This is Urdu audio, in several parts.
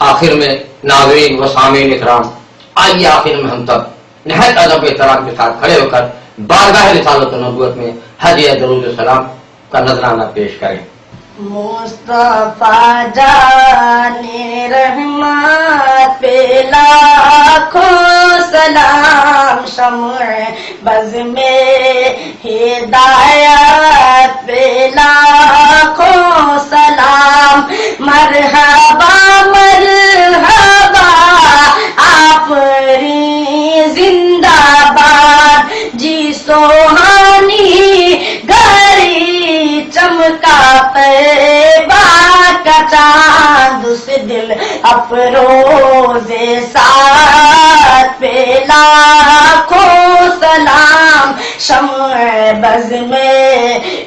آخر میں ناظرین و سامعین اکرام، آئیے آخر میں ہم تب نہایت ادب و احترام کے ساتھ کھڑے ہو کر بارگاہ رسالت و نبوت میں ہدیہ درود و سلام کا نذرانہ پیش کریں۔ مصطفیٰ جان رحمت پہ لاکھوں سلام، شمع بز میں ہدایت پہ لاکھوں سلام، مرحبا مرحبا آپ زندہ باد، جی سوہانی گھڑی چمکا طیبہ کا چاند، اس دل افروز ساتھ پہ لاکھوں سلام، شمع بز میں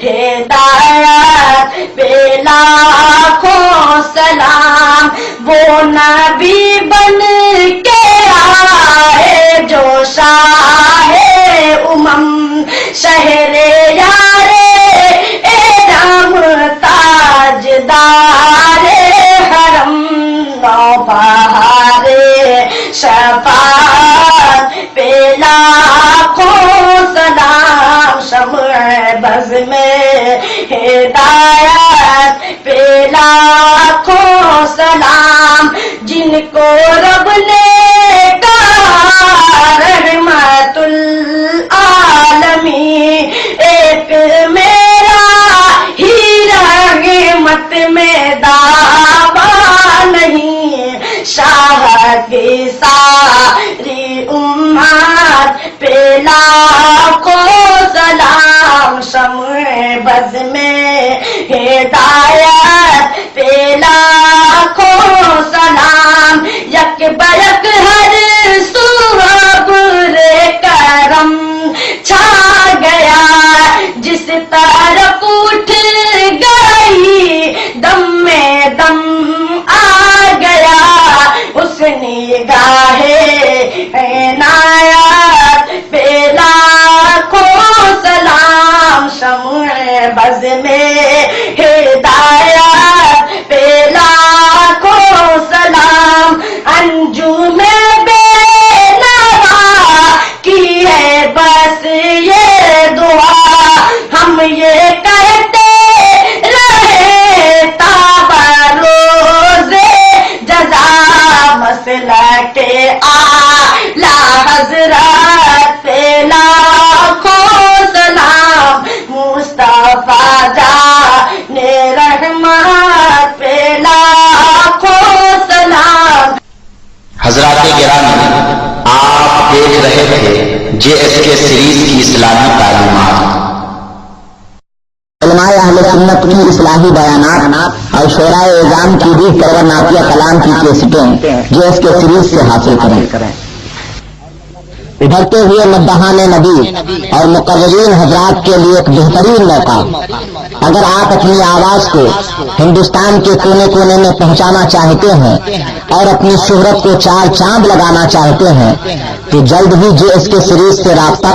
ہدایت پہ لاکھوں سلام، وہ نبی بن کے آئے جو شاہ امم، شہر یارے ارم تاجدار حرم، نوبہار شفاعت پہ لاکھوں سلام، شمع بز میں ہدایت پہ لاکھوں سلام، جن کو رب نے کہا رحمت العالمین، ایک میرا ہی رحمت میں دعویٰ نہیں، شاہ کی ساری امت پہ لاکھوں سلام، شمع بز میں ہدایت پہ لاکھوں سلام، یک بیک ہر سو ابر کرم چھا گیا، جس طرف اٹھ گئی دم میں دم آ گیا، اس نگاہ عنایت پہ لاکھوں سلام، شمع بز میں ہدایت پہ لاکھوں سلام، انجم بے نوا کی ہے بس یہ دعا، ہم یہ کہتے رہے تا بروز جزا، مسلک اعلی حضرت پہ لاکھوں سلام، مصطفیٰ جان رحمت پہ لاکھوں سلام۔ حضرات گرامی، آپ دیکھ رہے تھے جے ایس کے سیریز کی اسلامی تعلیمات، علماء اہل سنت کی اصلاحی بیانات اور شعراء اعظام کی بھی پرور نعتیہ کلام کی کیسٹیں جے ایس کے سیریز سے حاصل کریں۔ ابھرتے ہوئے مداحان نبی اور مقررین حضرات کے لیے ایک بہترین موقع، اگر آپ اپنی آواز کو ہندوستان کے کونے کونے میں پہنچانا چاہتے ہیں اور اپنی شہرت کو چار چاند لگانا چاہتے ہیں تو جلد ہی جے ایس کے سیریز سے رابطہ